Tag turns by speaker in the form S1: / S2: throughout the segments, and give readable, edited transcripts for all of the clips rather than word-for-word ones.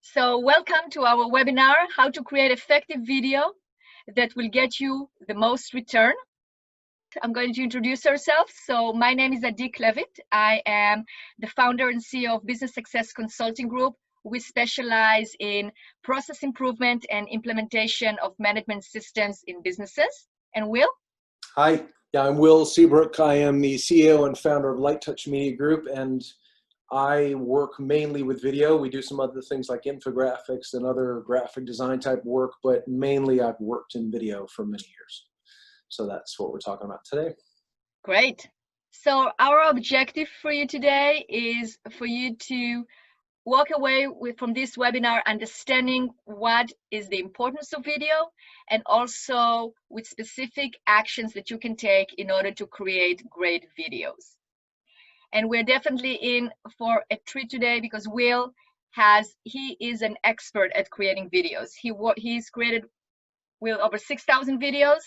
S1: So welcome to our webinar, How to Create Effective Video that will get you the most return. I'm going to introduce ourselves. So my name is Adi Klevit. I am the founder and CEO of Business Success Consulting Group. We specialize in process improvement and implementation of management systems in businesses. And Will?
S2: Hi, I'm Will Seabrook. I am the CEO and founder of Light Touch Media Group, and I work mainly with video. We do some other things like infographics and other graphic design type work, but mainly I've worked in video for many years. So that's what we're talking about today.
S1: Great. So our objective for you today is for you to walk away from this webinar understanding what is the importance of video and also with specific actions that you can take in order to create great videos. And we're definitely in for a treat today because Will he is an expert at creating videos. He's created, Will, over 6,000 videos.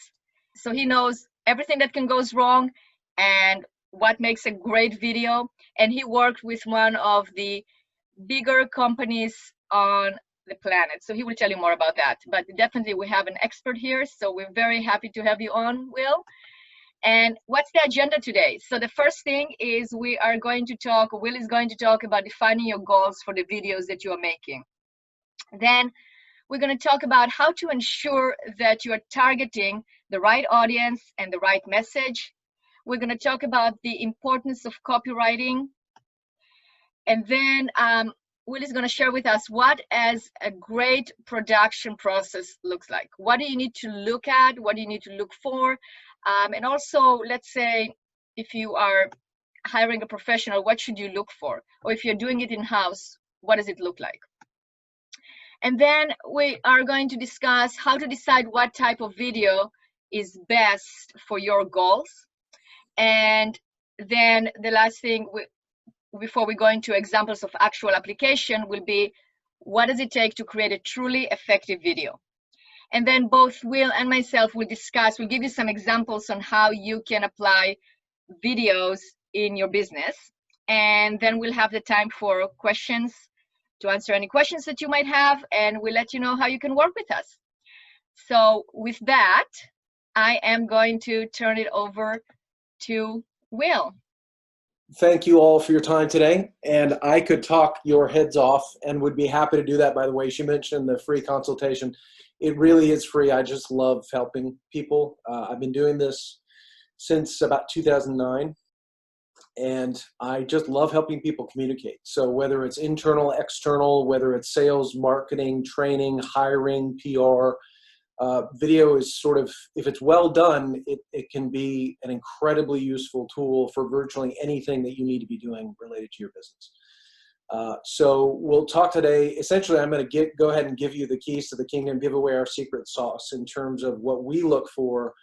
S1: So he knows everything that can go wrong and what makes a great video. And he worked with one of the bigger companies on the planet. So he will tell you more about that. But definitely we have an expert here. So we're very happy to have you on, Will. And what's the agenda today? So the first thing is Will is going to talk about defining your goals for the videos that you are making. Then we're going to talk about how to ensure that you are targeting the right audience and the right message. We're going to talk about the importance of copywriting. And then Will is going to share with us what as a great production process looks like. What do you need to look at? What do you need to look for? And also, let's say, if you are hiring a professional, what should you look for? Or if you're doing it in-house, what does it look like? And then we are going to discuss how to decide what type of video is best for your goals. And then the last thing, before we go into examples of actual application, will be what does it take to create a truly effective video? And then both Will and myself will give you some examples on how you can apply videos in your business. And then we'll have the time for questions, to answer any questions that you might have, and we'll let you know how you can work with us. So with that, I am going to turn it over to Will.
S2: Thank you all for your time today. And I could talk your heads off and would be happy to do that, by the way. She mentioned the free consultation. It really is free. I just love helping people. I've been doing this since about 2009. And I just love helping people communicate. So whether it's internal, external, whether it's sales, marketing, training, hiring, PR, video is sort of, if it's well done, it can be an incredibly useful tool for virtually anything that you need to be doing related to your business. So we'll talk today. Essentially, I'm going to go ahead and give you the keys to the kingdom, give away our secret sauce in terms of what we look for,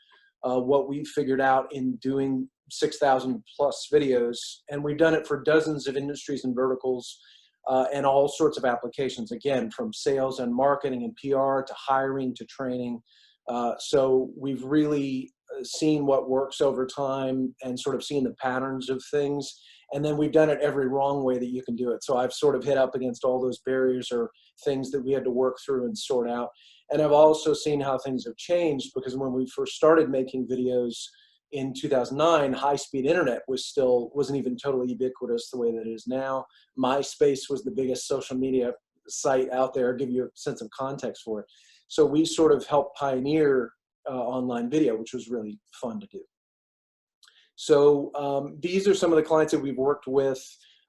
S2: what we've figured out in doing 6,000 plus videos. And we've done it for dozens of industries and verticals and all sorts of applications, again, from sales and marketing and PR to hiring to training. So we've really seen what works over time and sort of seen the patterns of things. And then we've done it every wrong way that you can do it. So I've sort of hit up against all those barriers or things that we had to work through and sort out. And I've also seen how things have changed, because when we first started making videos in 2009, high-speed internet wasn't even totally ubiquitous the way that it is now. MySpace was the biggest social media site out there. I'll give you a sense of context for it. So we sort of helped pioneer online video, which was really fun to do. So these are some of the clients that we've worked with.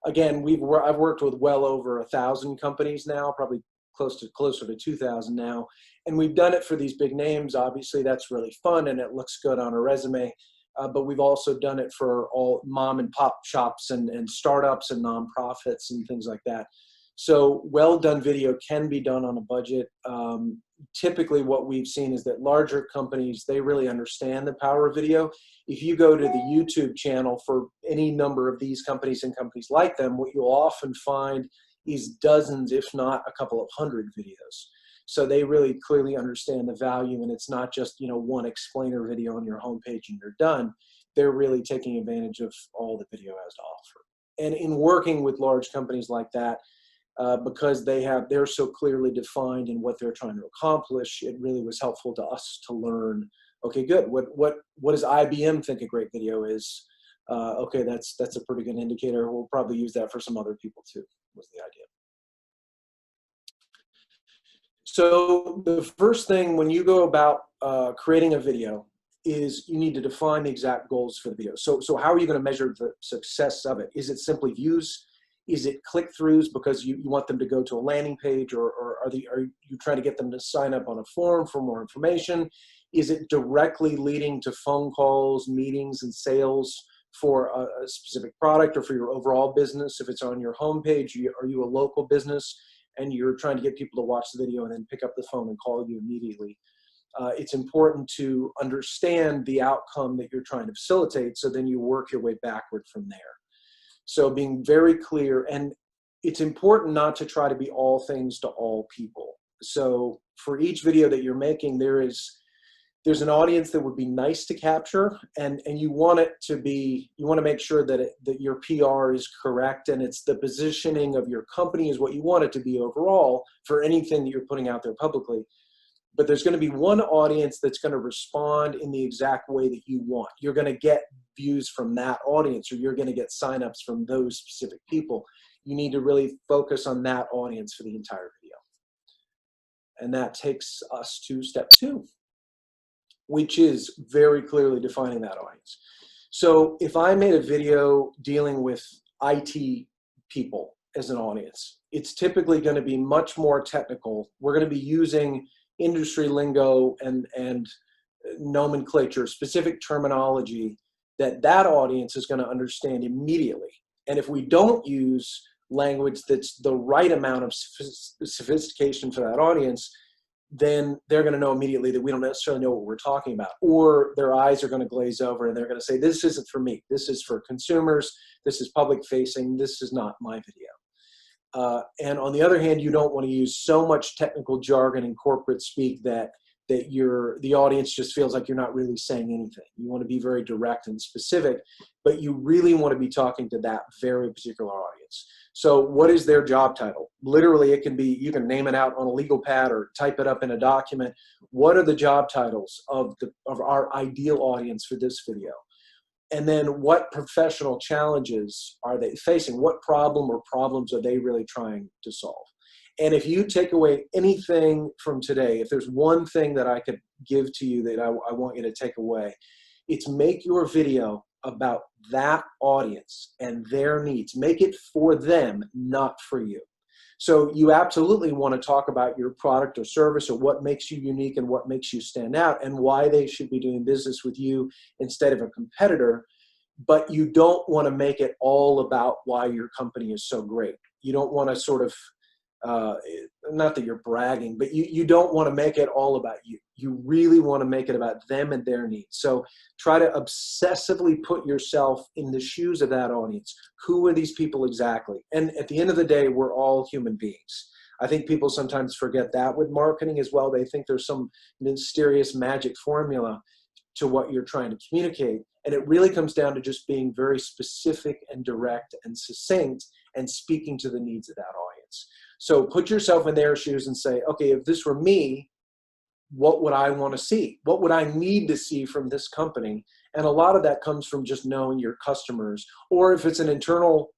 S2: Again, I've worked with well over 1,000 companies now, probably closer to 2,000 now. And we've done it for these big names. Obviously, that's really fun and it looks good on a resume. But we've also done it for all mom and pop shops and startups and nonprofits and things like that. So well done video can be done on a budget. Typically what we've seen is that larger companies, they really understand the power of video. If you go to the YouTube channel for any number of these companies and companies like them, what you'll often find is dozens, if not a couple of hundred videos. So they really clearly understand the value, and it's not just, one explainer video on your homepage and you're done. They're really taking advantage of all the video has to offer. And in working with large companies like that, because they're so clearly defined in what they're trying to accomplish. It really was helpful to us to learn, okay, good. What does IBM think a great video is? Okay, that's a pretty good indicator. We'll probably use that for some other people too, was the idea. So the first thing when you go about creating a video is you need to define the exact goals for the video. So how are you going to measure the success of it? Is it simply views? Is it click-throughs because you want them to go to a landing page, or are you trying to get them to sign up on a forum for more information? Is it directly leading to phone calls, meetings, and sales for a specific product or for your overall business? If it's on your homepage, are you a local business and you're trying to get people to watch the video and then pick up the phone and call you immediately? It's important to understand the outcome that you're trying to facilitate, so then you work your way backward from there. So being very clear, and it's important not to try to be all things to all people. So for each video that you're making, there's an audience that would be nice to capture, and you want to make sure that your PR is correct, and it's the positioning of your company is what you want it to be overall for anything that you're putting out there publicly. But there's going to be one audience that's going to respond in the exact way that you want. You're going to get views from that audience, or you're going to get signups from those specific people. You need to really focus on that audience for the entire video. And that takes us to step 2, which is very clearly defining that audience. So if I made a video dealing with IT people as an audience, it's typically going to be much more technical. We're going to be using industry lingo and nomenclature, specific terminology that audience is going to understand immediately. And if we don't use language that's the right amount of sophistication for that audience, then they're going to know immediately that we don't necessarily know what we're talking about, or their eyes are going to glaze over and they're going to say, this isn't for me. This is for consumers. This is public facing. This is not my video. And on the other hand, you don't want to use so much technical jargon and corporate speak that the audience just feels like you're not really saying anything. You want to be very direct and specific, but you really want to be talking to that very particular audience. So what is their job title? Literally, it can be, you can name it out on a legal pad or type it up in a document. What are the job titles of our ideal audience for this video? And then what professional challenges are they facing? What problem or problems are they really trying to solve? And if you take away anything from today, if there's one thing that I could give to you that I want you to take away, it's make your video about that audience and their needs. Make it for them, not for you. So you absolutely want to talk about your product or service, or what makes you unique and what makes you stand out, and why they should be doing business with you instead of a competitor. But you don't want to make it all about why your company is so great. You don't want to sort of, not that you're bragging, but you don't want to make it all about you. You really want to make it about them and their needs. So try to obsessively put yourself in the shoes of that audience. Who are these people exactly? And at the end of the day, we're all human beings. I think people sometimes forget that with marketing as well. They think there's some mysterious magic formula to what you're trying to communicate. And it really comes down to just being very specific and direct and succinct and speaking to the needs of that audience. So put yourself in their shoes and say, okay, if this were me, what would I want to see? What would I need to see from this company? And a lot of that comes from just knowing your customers. Or if it's an internal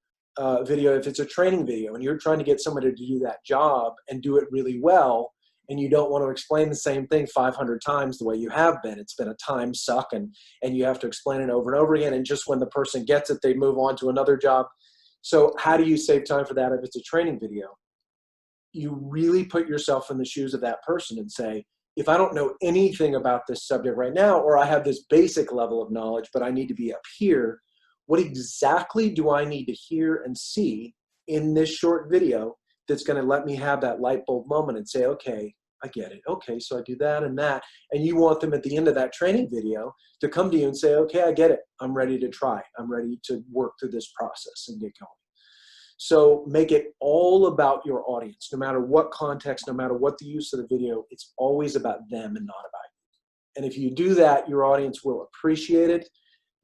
S2: video, if it's a training video and you're trying to get somebody to do that job and do it really well, and you don't want to explain the same thing 500 times the way you have been. It's been a time suck, and you have to explain it over and over again. And just when the person gets it, they move on to another job. So how do you save time for that if it's a training video? You really put yourself in the shoes of that person and say, if I don't know anything about this subject right now, or I have this basic level of knowledge, but I need to be up here, what exactly do I need to hear and see in this short video that's going to let me have that light bulb moment and say, okay, I get it. Okay, so I do that and that. And you want them at the end of that training video to come to you and say, okay, I get it. I'm ready to try. I'm ready to work through this process and get going. So make it all about your audience, no matter what context, no matter what the use of the video, it's always about them and not about you. And if you do that, your audience will appreciate it.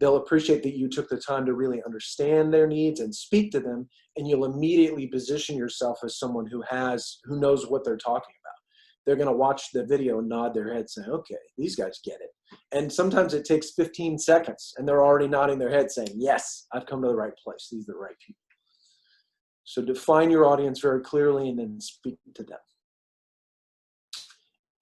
S2: They'll appreciate that you took the time to really understand their needs and speak to them, and you'll immediately position yourself as someone who knows what they're talking about. They're going to watch the video and nod their head saying, okay, these guys get it. And sometimes it takes 15 seconds and they're already nodding their head saying, yes, I've come to the right place. These are the right people. So define your audience very clearly and then speak to them.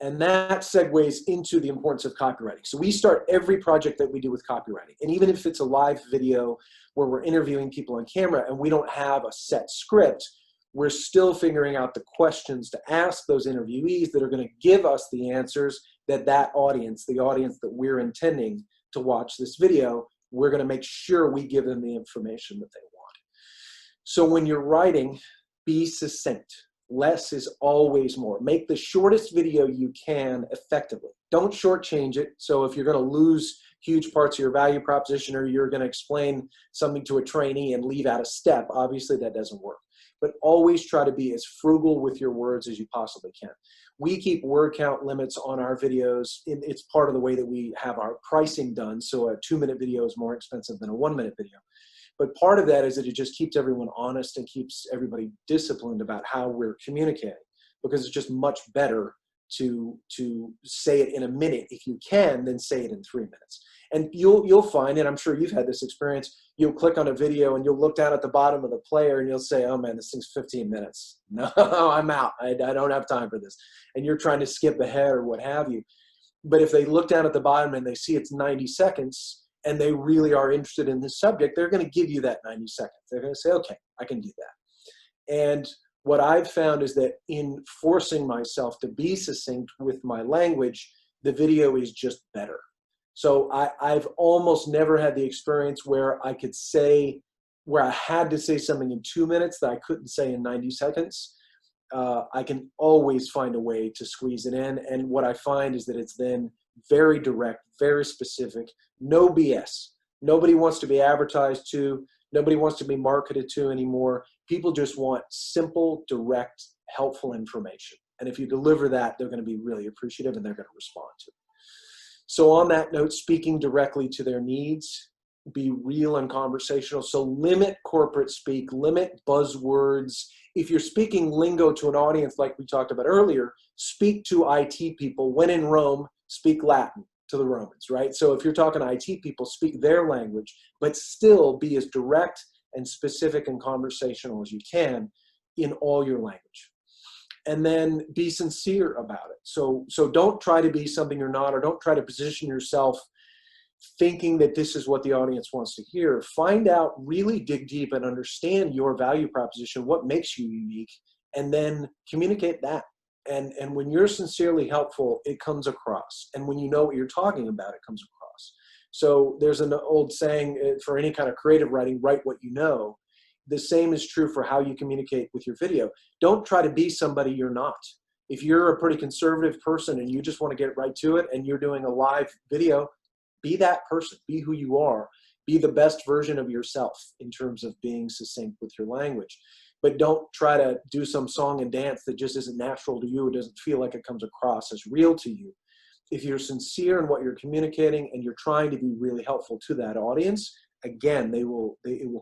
S2: And that segues into the importance of copywriting. So we start every project that we do with copywriting. And even if it's a live video where we're interviewing people on camera and we don't have a set script, we're still figuring out the questions to ask those interviewees that are going to give us the answers that audience, the audience that we're intending to watch this video, we're going to make sure we give them the information that they want. So when you're writing, be succinct. Less is always more. Make the shortest video you can effectively. Don't shortchange it. So if you're going to lose huge parts of your value proposition or you're going to explain something to a trainee and leave out a step, obviously that doesn't work. But always try to be as frugal with your words as you possibly can. We keep word count limits on our videos. It's part of the way that we have our pricing done. So a 2-minute video is more expensive than a 1-minute video. But part of that is that it just keeps everyone honest and keeps everybody disciplined about how we're communicating, because it's just much better to say it in a minute if you can than say it in 3 minutes. And you'll find, and I'm sure you've had this experience, you'll click on a video and you'll look down at the bottom of the player and you'll say, oh man, this thing's 15 minutes. No, I'm out. I don't have time for this. And you're trying to skip ahead or what have you. But if they look down at the bottom and they see it's 90 seconds, and they really are interested in this subject, they're going to give you that 90 seconds. They're going to say, okay, I can do that. And what I've found is that in forcing myself to be succinct with my language, the video is just better. So I've almost never had the experience where I had to say something in 2 minutes that I couldn't say in 90 seconds. I can always find a way to squeeze it in. And what I find is that it's then very direct, very specific, no BS. Nobody wants to be advertised to. Nobody wants to be marketed to anymore. People just want simple, direct, helpful information. And if you deliver that, they're going to be really appreciative and they're going to respond to it. So on that note, speaking directly to their needs, be real and conversational. So limit corporate speak, limit buzzwords. If you're speaking lingo to an audience like we talked about earlier, speak to IT people. When in Rome, speak Latin to the Romans, right? So if you're talking to IT people, speak their language, but still be as direct and specific and conversational as you can in all your language. And then be sincere about it. So don't try to be something you're not, or don't try to position yourself thinking that this is what the audience wants to hear. Find out, really dig deep and understand your value proposition, what makes you unique, and then communicate that. And when you're sincerely helpful, it comes across. And when you know what you're talking about, it comes across. So there's an old saying for any kind of creative writing, write what you know. The same is true for how you communicate with your video. Don't try to be somebody you're not. If you're a pretty conservative person and you just want to get right to it and you're doing a live video, be that person, be who you are, be the best version of yourself in terms of being succinct with your language. But don't try to do some song and dance that just isn't natural to you. It doesn't feel like it comes across as real to you. If you're sincere in what you're communicating and you're trying to be really helpful to that audience, again, it will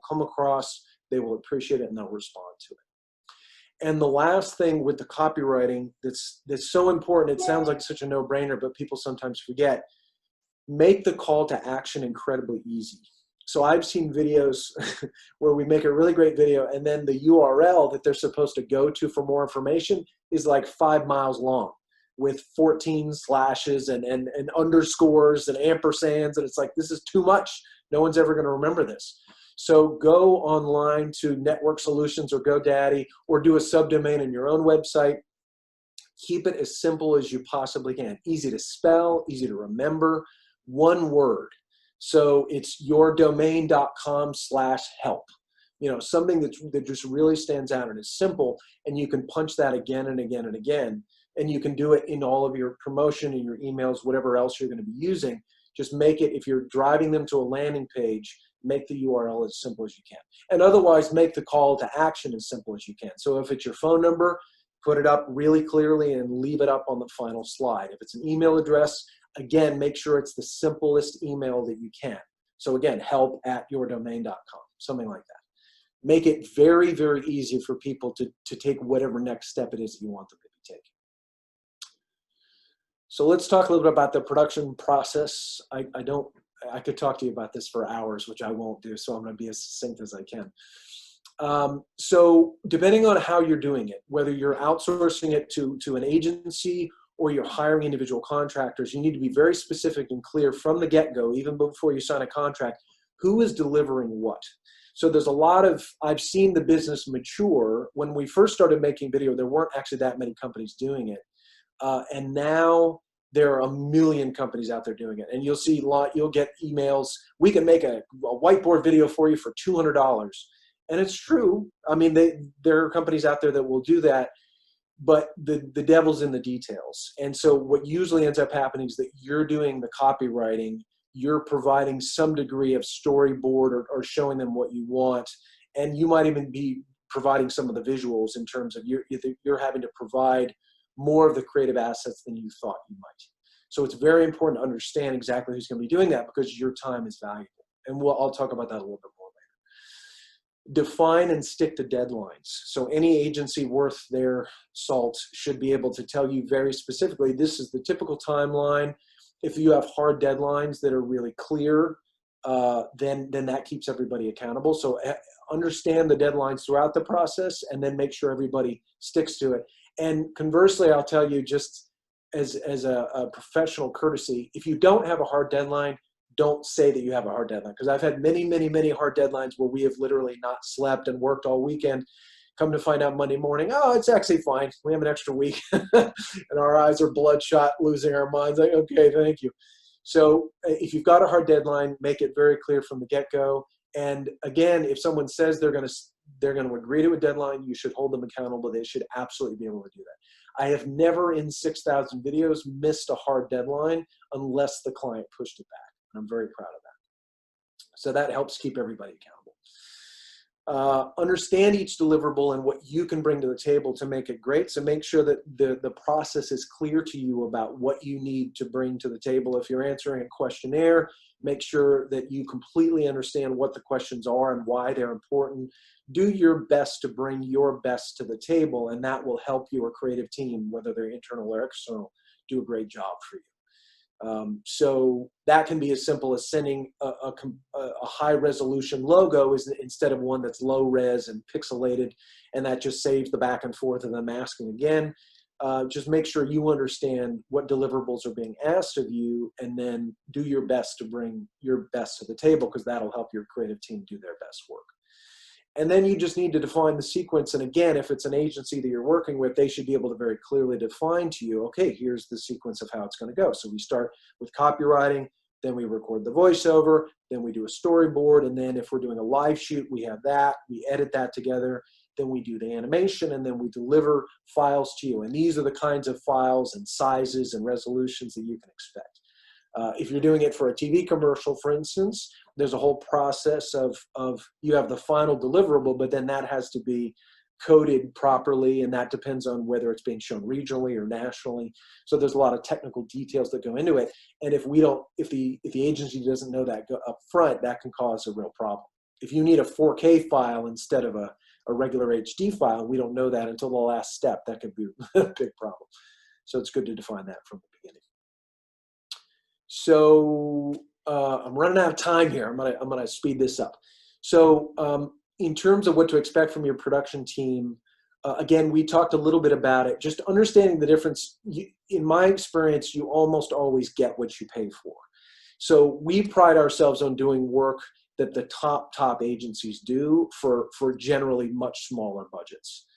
S2: come across, they will appreciate it, and they'll respond to it. And the last thing with the copywriting that's so important, it sounds like such a no-brainer, but people sometimes forget, make the call to action incredibly easy. So I've seen videos where we make a really great video and then the URL that they're supposed to go to for more information is like 5 miles long with 14 slashes and underscores and ampersands. And it's like, this is too much. No one's ever going to remember this. So go online to Network Solutions or GoDaddy or do a subdomain in your own website. Keep it as simple as you possibly can. Easy to spell, easy to remember, one word. So it's yourdomain.com/help. You know, something that just really stands out and is simple, and you can punch that again and again and again. And you can do it in all of your promotion and your emails, whatever else you're going to be using. Just make it, if you're driving them to a landing page, make the URL as simple as you can. And otherwise, make the call to action as simple as you can. So if it's your phone number, put it up really clearly and leave it up on the final slide. If it's an email address, again, make sure it's the simplest email that you can. So again, help@yourdomain.com, something like that. Make it very, very easy for people to take whatever next step it is that you want them to be taking. So let's talk a little bit about the production process. I could talk to you about this for hours, which I won't do, so I'm going to be as succinct as I can. So depending on how you're doing it, whether you're outsourcing it to an agency or you're hiring individual contractors, you need to be very specific and clear from the get-go, even before you sign a contract, who is delivering what. So there's a lot of, I've seen the business mature. When we first started making video, there weren't actually that many companies doing it. And now there are a million companies out there doing it. And you'll see, you'll get emails, we can make a whiteboard video for you for $200. And it's true. I mean, there are companies out there that will do that, but the devil's in the details. And so what usually ends up happening is that you're doing the copywriting, you're providing some degree of storyboard or showing them what you want. And you might even be providing some of the visuals in terms of you're having to provide more of the creative assets than you thought you might. So it's very important to understand exactly who's going to be doing that, because your time is valuable. And I'll talk about that a little bit more later. Define and stick to deadlines. So any agency worth their salt should be able to tell you very specifically, this is the typical timeline. If you have hard deadlines that are really clear, then that keeps everybody accountable. So understand the deadlines throughout the process, and then make sure everybody sticks to it. And conversely, I'll tell you, just as a professional courtesy, if you don't have a hard deadline, don't say that you have a hard deadline. Because I've had many, many, many hard deadlines where we have literally not slept and worked all weekend. Come to find out Monday morning, oh, it's actually fine. We have an extra week. And our eyes are bloodshot, losing our minds. Like, okay, thank you. So if you've got a hard deadline, make it very clear from the get-go. And again, if someone says they're going to agree to a deadline, you should hold them accountable. They should absolutely be able to do that. I have never in 6,000 videos missed a hard deadline unless the client pushed it back. I'm very proud of that. So that helps keep everybody accountable. Understand each deliverable and what you can bring to the table to make it great. So make sure that the process is clear to you about what you need to bring to the table. If you're answering a questionnaire, make sure that you completely understand what the questions are and why they're important. Do your best to bring your best to the table, and that will help your creative team, whether they're internal or external, do a great job for you. So that can be as simple as sending a high resolution logo instead of one that's low res and pixelated, and that just saves the back and forth and the masking again. Just make sure you understand what deliverables are being asked of you, and then do your best to bring your best to the table, because that'll help your creative team do their best work. And then you just need to define the sequence. And again, if it's an agency that you're working with, they should be able to very clearly define to you, okay, here's the sequence of how it's going to go. So we start with copywriting, then we record the voiceover, then we do a storyboard, and then if we're doing a live shoot, we have that, we edit that together, then we do the animation, and then we deliver files to you. And these are the kinds of files and sizes and resolutions that you can expect. If you're doing it for a TV commercial, for instance, there's a whole process of you have the final deliverable, but then that has to be coded properly, and that depends on whether it's being shown regionally or nationally. So there's a lot of technical details that go into it. And if the agency doesn't know that up front, that can cause a real problem. If you need a 4K file instead of a regular HD file, we don't know that until the last step. That could be a big problem. So it's good to define that from the beginning. So I'm running out of time here. I'm gonna speed this up. So in terms of what to expect from your production team, again, we talked a little bit about it. Just understanding the difference. In my experience, you almost always get what you pay for. So we pride ourselves on doing work that the top agencies do for generally much smaller budgets.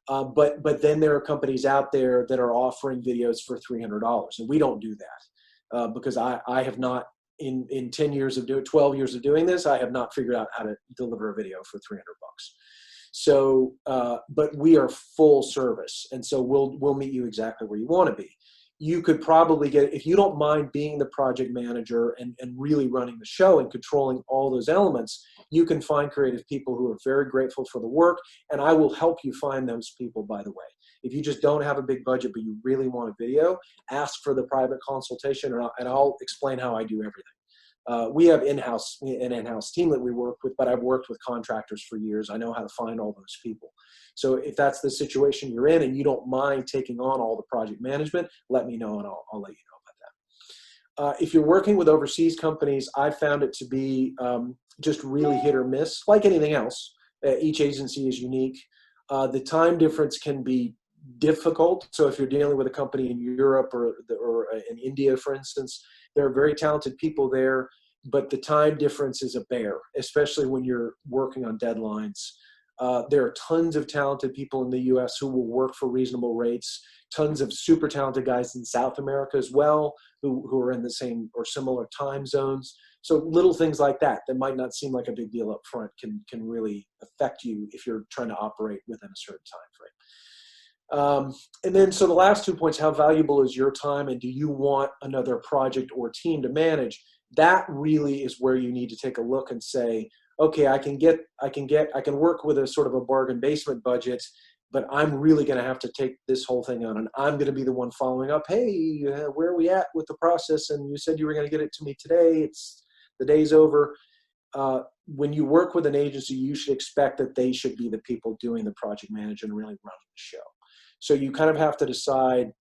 S2: But then there are companies out there that are offering videos for $300, and we don't do that. Because I have not, in 10 years of 12 years of doing this, I have not figured out how to deliver a video for $300. So, but we are full service, and so we'll meet you exactly where you want to be. You could probably get, if you don't mind being the project manager and really running the show and controlling all those elements, you can find creative people who are very grateful for the work, and I will help you find those people, by the way. If you just don't have a big budget, but you really want a video, ask for the private consultation, and I'll explain how I do everything. We have an in-house team that we work with, but I've worked with contractors for years. I know how to find all those people. So if that's the situation you're in and you don't mind taking on all the project management, let me know and I'll let you know about that. If you're working with overseas companies, I've found it to be just really hit or miss, like anything else. Each agency is unique. The time difference can be difficult. So if you're dealing with a company in Europe or in India, for instance, there are very talented people there, but the time difference is a bear, especially when you're working on deadlines. There are tons of talented people in the US who will work for reasonable rates, tons of super talented guys in South America as well, who are in the same or similar time zones. So little things like that might not seem like a big deal up front can really affect you if you're trying to operate within a certain time frame. And then, so the last 2 points, how valuable is your time and do you want another project or team to manage? That really is where you need to take a look and say, okay, I can work with a sort of a bargain basement budget, but I'm really going to have to take this whole thing on and I'm going to be the one following up. Hey, where are we at with the process? And you said you were going to get it to me today. The day's over. When you work with an agency, you should expect that they should be the people doing the project management and really running the show. So you kind of have to decide,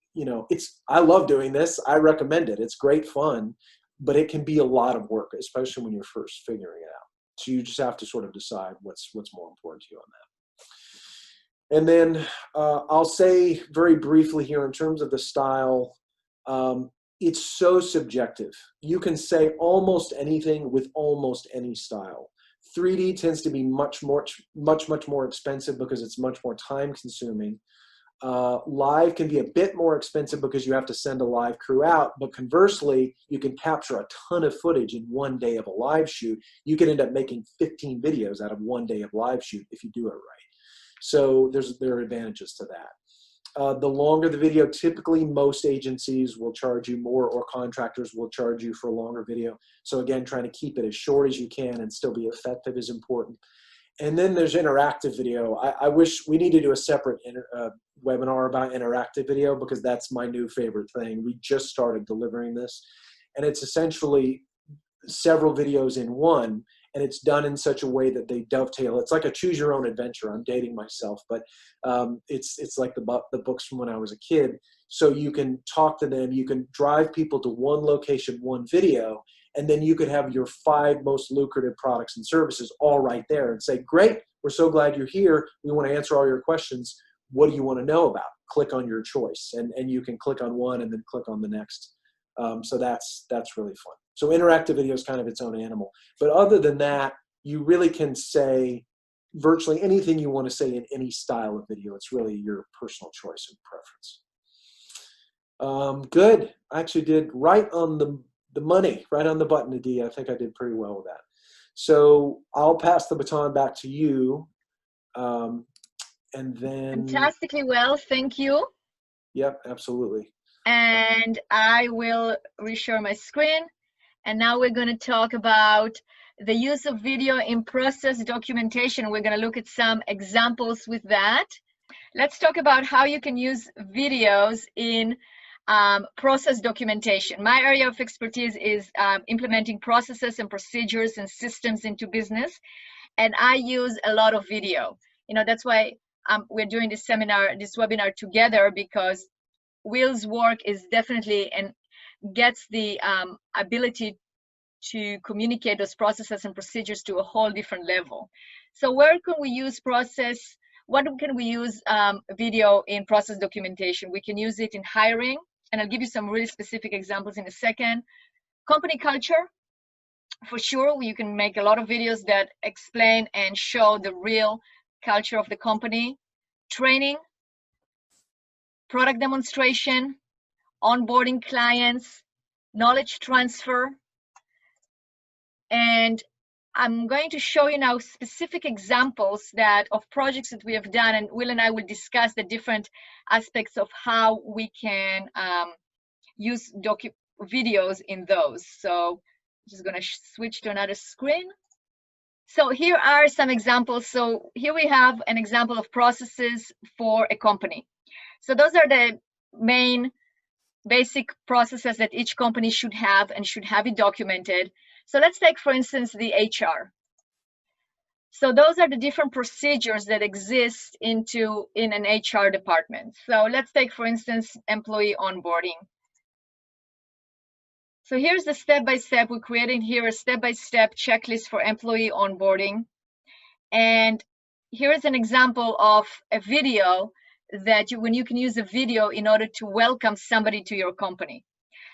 S2: I love doing this. I recommend it. It's great fun, but it can be a lot of work, especially when you're first figuring it out. So you just have to sort of decide what's more important to you on that. And then I'll say very briefly here in terms of the style, it's so subjective. You can say almost anything with almost any style. 3D tends to be much more expensive because it's much more time consuming. Live can be a bit more expensive because you have to send a live crew out, but conversely, you can capture a ton of footage in one day of a live shoot. You can end up making 15 videos out of one day of live shoot if you do it right. So there are advantages to that. The longer the video, typically most agencies will charge you more or contractors will charge you for a longer video. So again, trying to keep it as short as you can and still be effective is important. And then there's interactive video. I wish we need to do a separate webinar about interactive video because that's my new favorite thing. We just started delivering this. And it's essentially several videos in one, and it's done in such a way that they dovetail. It's like a choose your own adventure. I'm dating myself, but it's like the books from when I was a kid. So you can talk to them, you can drive people to one location, one video, and then you could have your 5 most lucrative products and services all right there and say, great, we're so glad you're here. We want to answer all your questions. What do you want to know about? Click on your choice. And you can click on one and then click on the next. So that's really fun. So interactive video is kind of its own animal. But other than that, you really can say virtually anything you want to say in any style of video. It's really your personal choice and preference. Good. I actually did right on the money, right on the button, Nadia. I think I did pretty well with that. So I'll pass the baton back to you. And then...
S1: Fantastically well, thank you.
S2: Yep, absolutely.
S1: And I will reshare my screen. And now we're going to talk about the use of video in process documentation. We're going to look at some examples with that. Let's talk about how you can use videos in process documentation. My area of expertise is implementing processes and procedures and systems into business, and I use a lot of video. That's why we're doing this webinar together, because Will's work is definitely and gets the ability to communicate those processes and procedures to a whole different level. So where can we use what can we use video in process documentation? We can use it in hiring, and I'll give you some really specific examples in a second. Company culture, for sure, you can make a lot of videos that explain and show the real culture of the company. Training, product demonstration, onboarding clients, knowledge transfer. And I'm going to show you now specific examples of projects that we have done, and Will and I will discuss the different aspects of how we can use videos in those. So I'm just going to switch to another screen. So here are some examples. So here we have an example of processes for a company. So those are the main basic processes that each company should have and should have it documented. So let's take, for instance, the HR. So those are the different procedures that exist in an HR department. So let's take, for instance, employee onboarding. So here's the step-by-step. We're creating here a step-by-step checklist for employee onboarding. And here is an example of a video that when you can use a video in order to welcome somebody to your company.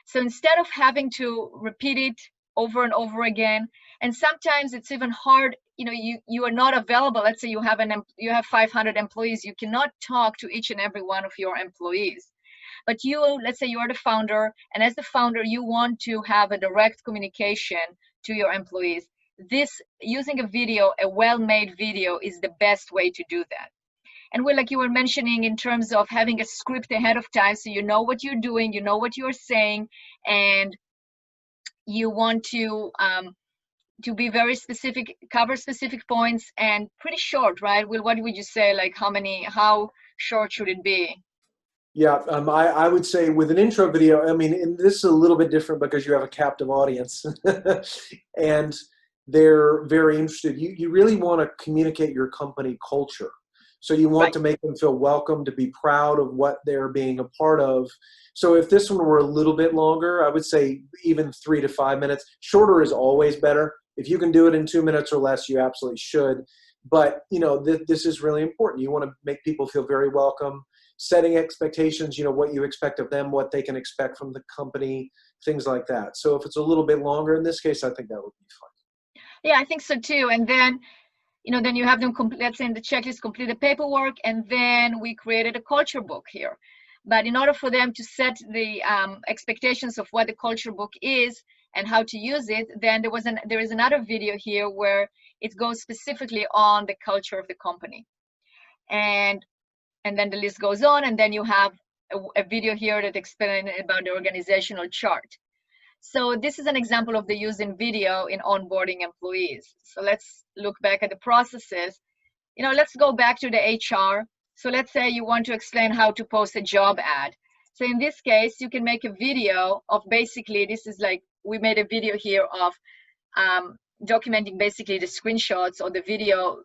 S1: So instead of having to repeat it over and over again, and sometimes it's even hard, you are not available. Let's say you have 500 employees, you cannot talk to each and every one of your employees. But let's say you are the founder, and as the founder, you want to have a direct communication to your employees. Using a video, a well-made video, is the best way to do that. And like you were mentioning, in terms of having a script ahead of time, so you know what you're doing, you know what you're saying, and you want to be very specific, cover specific points, and pretty short, right? Well, what would you say? Like how short should it be?
S2: Yeah, I would say with an intro video, I mean, and this is a little bit different because you have a captive audience and they're very interested. You really want to communicate your company culture. So you want to make them feel welcome, to be proud of what they're being a part of. So if this one were a little bit longer, I would say even 3 to 5 minutes. Shorter is always better. If you can do it in 2 minutes or less, you absolutely should. But, this is really important. You want to make people feel very welcome, setting expectations, what you expect of them, what they can expect from the company, things like that. So if it's a little bit longer in this case, I think that would be fine.
S1: Yeah, I think so too. And then, then you have them let's say in the checklist, complete the paperwork, and then we created a culture book here. But in order for them to set the expectations of what the culture book is and how to use it, then there is another video here where it goes specifically on the culture of the company. And then the list goes on, and then you have a video here that explains about the organizational chart. So this is an example of the use in video in onboarding employees. So let's look back at the processes. Let's go back to the HR. So let's say you want to explain how to post a job ad. So in this case, you can make a video of basically, this is like, we made a video here of documenting basically the screenshots or the video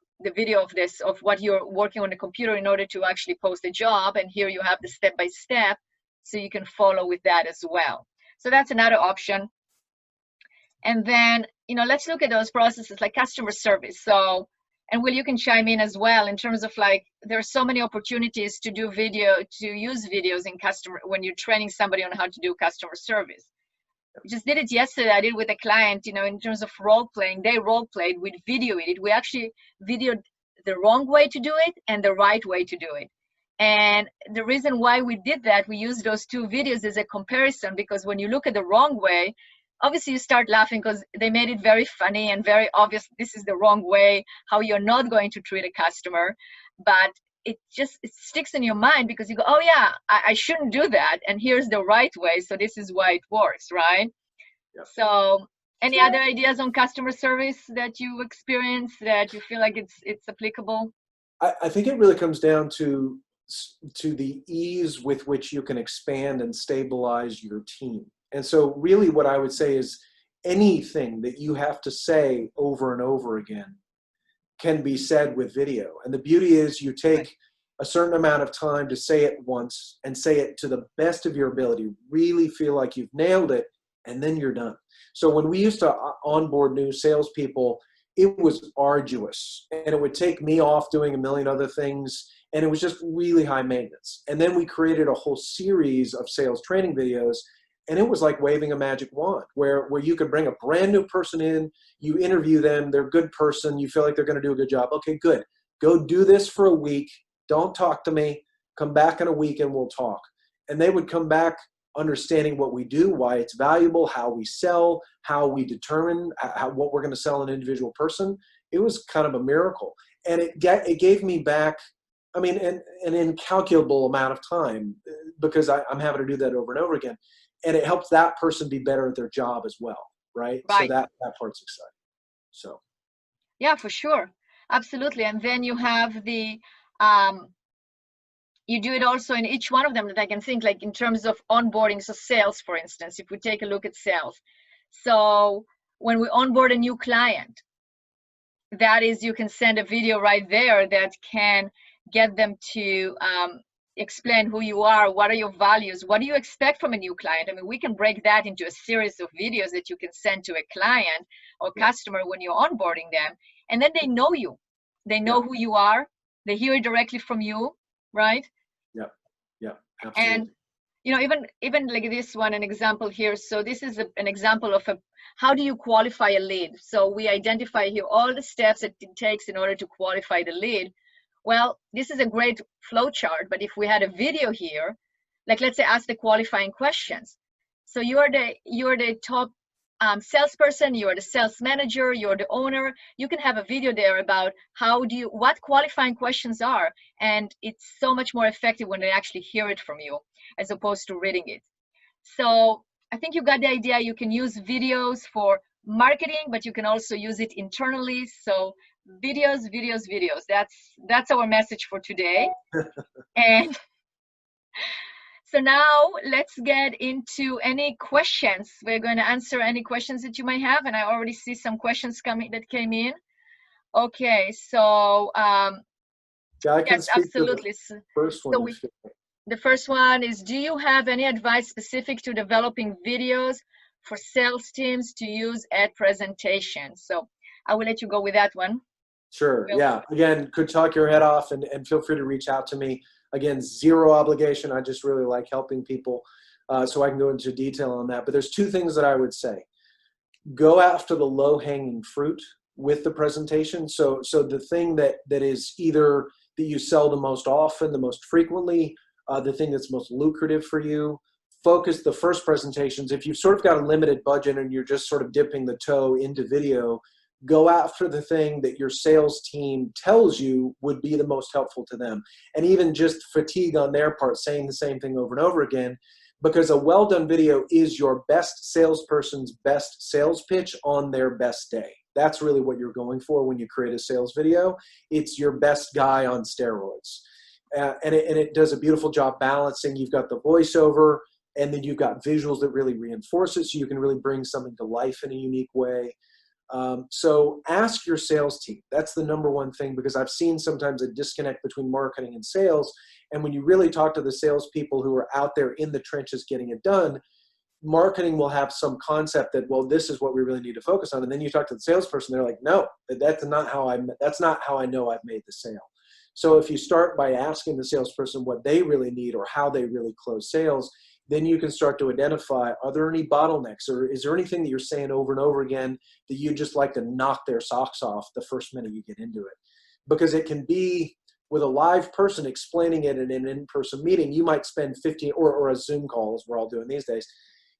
S1: of what you're working on the computer in order to actually post a job. And here you have the step-by-step, so you can follow with that as well. So that's another option. And then, let's look at those processes like customer service. So, and Will, you can chime in as well in terms of like, there are so many opportunities to do use videos in when you're training somebody on how to do customer service. We just did it yesterday. I did with a client, in terms of role playing. They role played, we videoed it. We actually videoed the wrong way to do it and the right way to do it. And the reason why we did that, we used those two videos as a comparison, because when you look at the wrong way, obviously you start laughing because they made it very funny and very obvious. This is the wrong way, how you're not going to treat a customer. But it sticks in your mind because you go, oh yeah, I shouldn't do that. And here's the right way. So this is why it works, right? Yeah. So any other ideas on customer service that you experience that you feel like it's applicable?
S2: I think it really comes down to the ease with which you can expand and stabilize your team. And so really what I would say is anything that you have to say over and over again can be said with video. And the beauty is you take a certain amount of time to say it once and say it to the best of your ability, really feel like you've nailed it, and then you're done. So when we used to onboard new salespeople, it was arduous, and it would take me off doing a million other things, and it was just really high maintenance. And then we created a whole series of sales training videos, and it was like waving a magic wand where you could bring a brand new person in, you interview them, they're a good person, you feel like they're going to do a good job. Okay, good. Go do this for a week. Don't talk to me. Come back in a week and we'll talk. And they would come back understanding what we do, why it's valuable, how we sell, how we determine what we're going to sell an individual person. It was kind of a miracle. And it gave me back, I mean, an incalculable amount of time because I'm having to do that over and over again. And it helps that person be better at their job as well, right? So that part's exciting. So.
S1: Yeah, for sure. Absolutely. And then you have the, you do it also in each one of them that I can think, like in terms of onboarding. So sales, for instance, if we take a look at sales. So when we onboard a new client. That is, you can send a video right there that can get them to explain who you are, what are your values, what do you expect from a new client. I mean, we can break that into a series of videos that you can send to a client or customer when you're onboarding them, and then they know you. They know who you are. They hear it directly from you, right?
S2: Yeah, yeah, absolutely.
S1: And you know, even like this one, an example here. So this is an example of how do you qualify a lead? So we identify here all the steps that it takes in order to qualify the lead. Well, this is a great flow chart, but if we had a video here, like let's say ask the qualifying questions. So you're the top salesperson, you're the sales manager, you're the owner. You can have a video there about what qualifying questions are, and it's so much more effective when they actually hear it from you as opposed to reading it. So I think you got the idea. You can use videos for marketing, but you can also use it internally. So videos. That's our message for today. And so now let's get into any questions. We're going to answer any questions that you might have, and I already see some questions that came in. Okay, so yes, absolutely.
S2: First one.
S1: The first one is, do you have any advice specific to developing videos for sales teams to use at presentations? So I will let you go with that one.
S2: Sure. Yeah. Again, could talk your head off, and feel free to reach out to me. Again, zero obligation. I just really like helping people, so I can go into detail on that. But there's two things that I would say. Go after the low-hanging fruit with the presentation. So the thing that is either that you sell the most often, the most frequently, the thing that's most lucrative for you. Focus the first presentations. If you've sort of got a limited budget and you're just sort of dipping the toe into video, go after the thing that your sales team tells you would be the most helpful to them. And even just fatigue on their part, saying the same thing over and over again, because a well-done video is your best salesperson's best sales pitch on their best day. That's really what you're going for when you create a sales video. It's your best guy on steroids. And it does a beautiful job balancing. You've got the voiceover, and then you've got visuals that really reinforce it, so you can really bring something to life in a unique way. So ask your sales team. That's the number one thing, because I've seen sometimes a disconnect between marketing and sales. And when you really talk to the salespeople who are out there in the trenches getting it done, marketing will have some concept that, well, this is what we really need to focus on. And then you talk to the salesperson, they're like, no, that's not how I know I've made the sale. So if you start by asking the salesperson what they really need or how they really close sales, then you can start to identify, are there any bottlenecks, or is there anything that you're saying over and over again that you just like to knock their socks off the first minute you get into it? Because it can be, with a live person explaining it in an in-person meeting, you might spend 15, or a Zoom call, as we're all doing these days,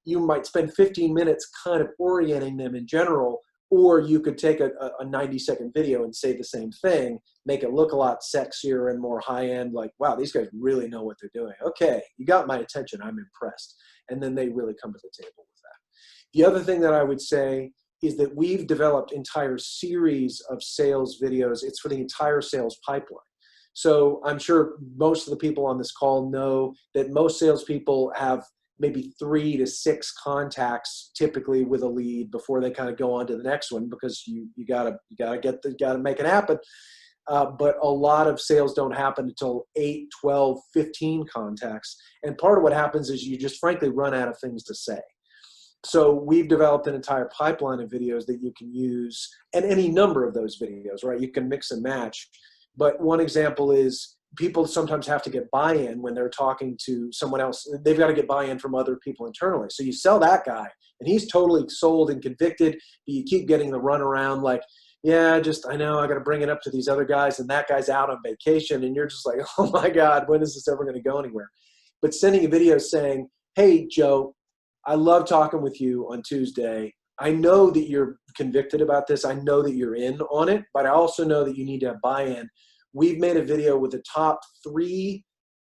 S2: you might spend 15 minutes kind of orienting them in general, or you could take a 90-second video and say the same thing, make it look a lot sexier and more high-end, like, wow, these guys really know what they're doing. Okay, you got my attention, I'm impressed. And then they really come to the table with that. The other thing that I would say is that we've developed entire series of sales videos. It's for the entire sales pipeline. So I'm sure most of the people on this call know that most salespeople have maybe 3 to 6 contacts typically with a lead before they kind of go on to the next one, because you gotta make it happen. But a lot of sales don't happen until 8, 12, 15 contacts. And part of what happens is you just frankly run out of things to say. So we've developed an entire pipeline of videos that you can use, and any number of those videos, right? You can mix and match. But one example is, people sometimes have to get buy-in when they're talking to someone else. They've got to get buy-in from other people internally. So you sell that guy, and he's totally sold and convicted, but you keep getting the runaround like, yeah, I know I got to bring it up to these other guys, and that guy's out on vacation, and you're just like, oh my God, when is this ever going to go anywhere? But sending a video saying, hey, Joe, I love talking with you on Tuesday. I know that you're convicted about this. I know that you're in on it, but I also know that you need to have buy-in. We've made a video with the top 3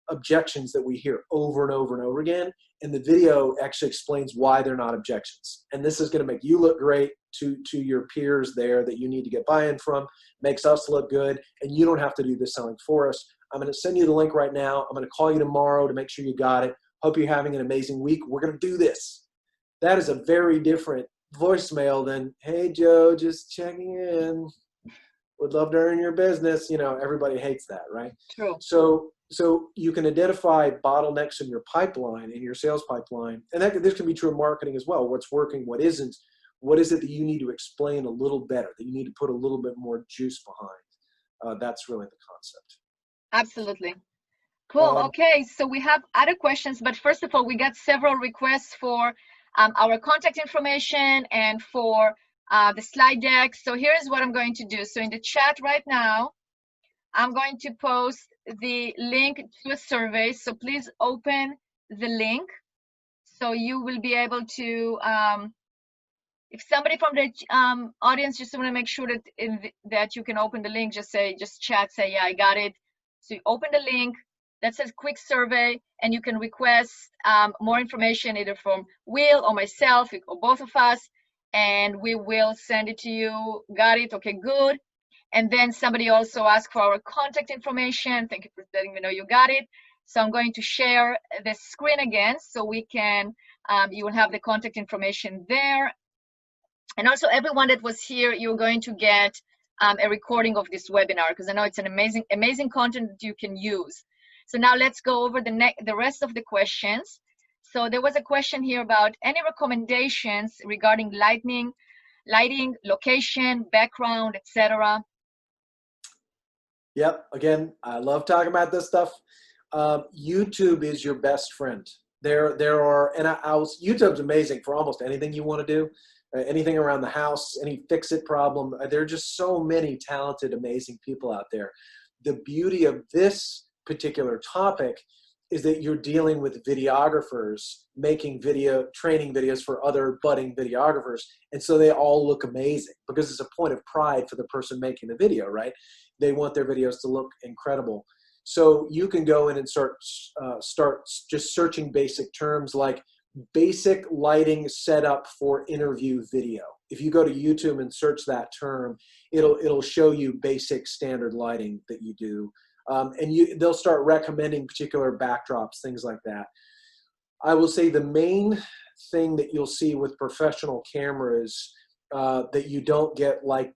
S2: objections that we hear over and over and over again. And the video actually explains why they're not objections. And this is going to make you look great to your peers there that you need to get buy-in from, makes us look good, and you don't have to do the selling for us. I'm going to send you the link right now. I'm going to call you tomorrow to make sure you got it. Hope you're having an amazing week. We're going to do this. That is a very different voicemail than, hey, Joe, just checking in. Would love to earn your business. You know, everybody hates that, right?
S1: True.
S2: So you can identify bottlenecks in your pipeline, in your sales pipeline. And this can be true in marketing as well. What's working, what isn't. What is it that you need to explain a little better, that you need to put a little bit more juice behind? That's really the concept.
S1: Absolutely. Cool.
S2: Um,
S1: Okay, so we have other questions, but first of all, we got several requests for our contact information and for the slide deck. So here's what I'm going to do. So in the chat right now, I'm going to post the link to a survey. So please open the link. So you will be able to, if somebody from the audience just want to make sure that that you can open the link, just chat, say, yeah, I got it. So you open the link. That says quick survey, and you can request more information either from Will or myself or both of us, and we will send it to you. Got it? Okay, good. And then somebody also asked for our contact information. Thank you for letting me know you got it. So I'm going to share the screen again so we can, you will have the contact information there. And also everyone that was here, you're going to get a recording of this webinar, because I know it's an amazing content that you can use. So now let's go over the rest of the questions. So there was a question here about any recommendations regarding lighting, location, background, etc.
S2: Yep. Again, I love talking about this stuff. YouTube is your best friend. There are, and YouTube's amazing for almost anything you want to do, anything around the house, any fix-it problem. There are just so many talented, amazing people out there. The beauty of this particular topic is that you're dealing with videographers making training videos for other budding videographers. And so they all look amazing because it's a point of pride for the person making the video, right? They want their videos to look incredible. So you can go in and start just searching basic terms like basic lighting setup for interview video. If you go to YouTube and search that term, it'll show you basic standard lighting that you do. And they'll start recommending particular backdrops, things like that. I will say the main thing that you'll see with professional cameras that you don't get like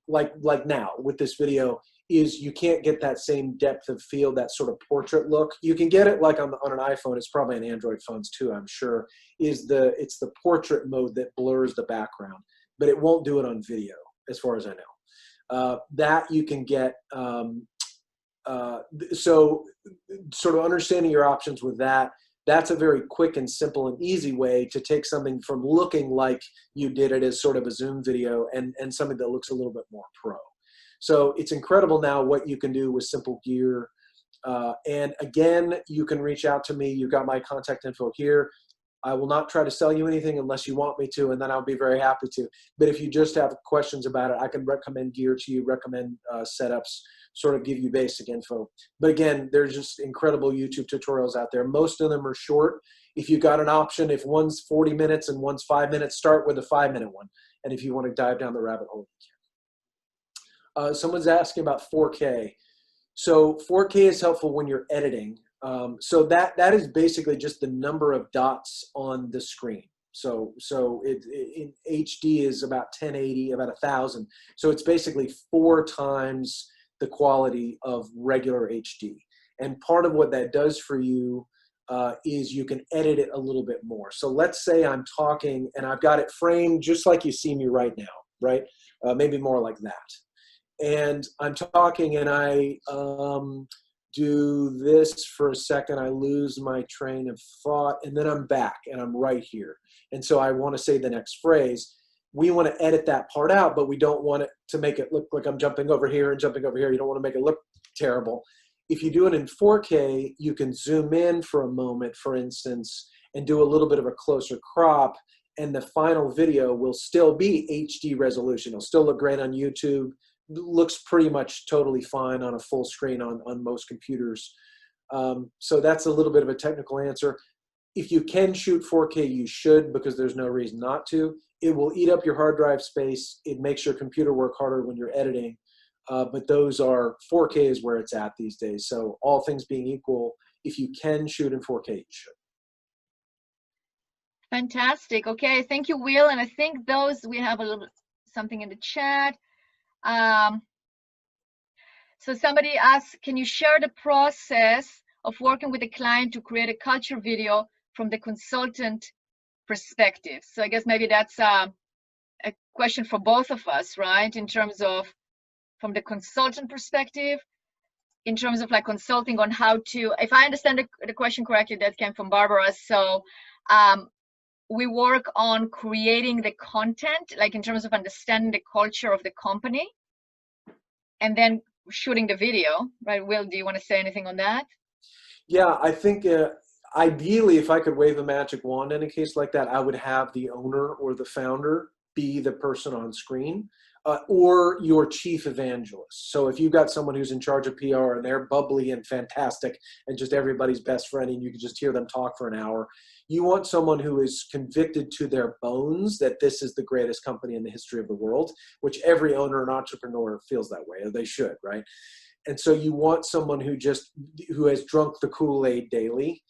S2: now with this video is you can't get that same depth of field, that sort of portrait look. You can get it like on an iPhone. It's probably on Android phones too, I'm sure. It's the portrait mode that blurs the background, but it won't do it on video as far as I know. That you can get. So sort of understanding your options with that, that's a very quick and simple and easy way to take something from looking like you did it as sort of a Zoom video and something that looks a little bit more pro. So it's incredible now what you can do with simple gear. And again, you can reach out to me. You've got my contact info here. I will not try to sell you anything unless you want me to, and then I'll be very happy to. But if you just have questions about it, I can recommend gear to you, recommend setups, sort of give you basic info. But again, there's just incredible YouTube tutorials out there. Most of them are short. If you've got an option, if one's 40 minutes and one's 5 minutes, start with a 5-minute one. And if you want to dive down the rabbit hole, you can. Someone's asking about 4K. So 4K is helpful when you're editing. So that is basically just the number of dots on the screen. So in HD is about 1080, about 1000. So it's basically 4 times the quality of regular HD. And part of what that does for you is you can edit it a little bit more. So let's say I'm talking and I've got it framed just like you see me right now, right? Maybe more like that. And I'm talking and I do this for a second, I lose my train of thought, and then I'm back and I'm right here. And so I want to say the next phrase. We want to edit that part out, but we don't want it to make it look like I'm jumping over here and jumping over here. You don't want to make it look terrible. If you do it in 4K, you can zoom in for a moment, for instance, and do a little bit of a closer crop, and the final video will still be HD resolution. It'll still look great on YouTube. Looks pretty much totally fine on a full screen on most computers. So that's a little bit of a technical answer. If you can shoot 4K, you should, because there's no reason not to. It will eat up your hard drive space. It makes your computer work harder when you're editing. But 4K is where it's at these days. So all things being equal, if you can shoot in 4K, you should.
S1: Fantastic. Okay, thank you, Will. And I think we have a little something in the chat. So somebody asked, can you share the process of working with a client to create a culture video from the consultant perspective? So I guess maybe that's a question for both of us, right? In terms of from the consultant perspective, in terms of like consulting on how to, if I understand the question correctly, that came from Barbara. So we work on creating the content, like in terms of understanding the culture of the company, and then shooting the video, right? Will, do you want to say anything on that?
S2: Yeah, I think ideally, if I could wave a magic wand in a case like that, I would have the owner or the founder be the person on screen, or your chief evangelist. So if you've got someone who's in charge of PR and they're bubbly and fantastic and just everybody's best friend and you can just hear them talk for an hour, you want someone who is convicted to their bones that this is the greatest company in the history of the world, which every owner and entrepreneur feels that way, or they should, right? And so you want someone who has drunk the Kool-Aid daily,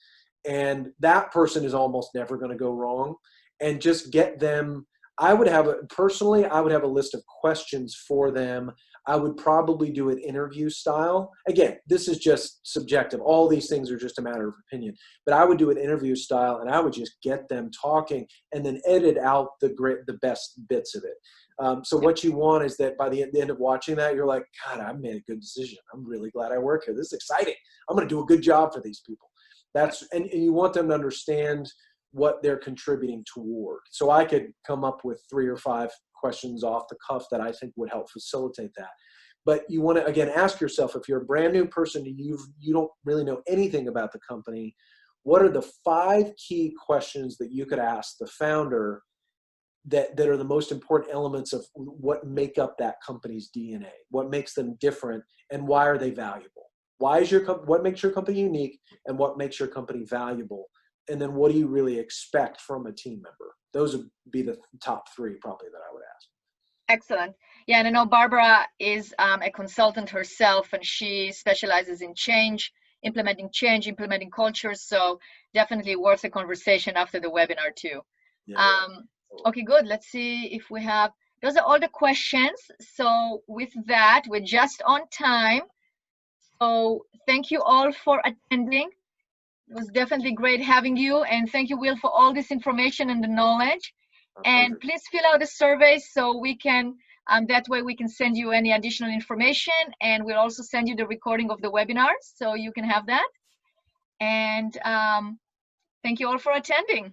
S2: and that person is almost never going to go wrong. And just get them. I would have a list of questions for them. I would probably do it interview style. Again, this is just subjective. All these things are just a matter of opinion. But I would do it interview style, and I would just get them talking, and then edit out the best bits of it. So what you want is that by the end of watching that, you're like, God, I made a good decision. I'm really glad I work here. This is exciting. I'm going to do a good job for these people. And you want them to understand what they're contributing toward. So I could come up with 3 or 5 questions off the cuff that I think would help facilitate that. But you want to, again, ask yourself, if you're a brand new person and you don't really know anything about the company, what are the 5 key questions that you could ask the founder that are the most important elements of what make up that company's DNA? What makes them different, and why are they valuable? What makes your company unique, and what makes your company valuable? And then what do you really expect from a team member? Those would be the top 3 probably that I would ask.
S1: Excellent. Yeah, and I know Barbara is a consultant herself, and she specializes in implementing cultures. So definitely worth a conversation after the webinar too. Yeah. Okay, good. Let's see if we have, those are all the questions. So with that, we're just on time. So thank you all for attending. It was definitely great having you, and thank you, Will, for all this information and the knowledge. And please fill out the survey so we can, that way we can send you any additional information, and we'll also send you the recording of the webinar so you can have that. And thank you all for attending.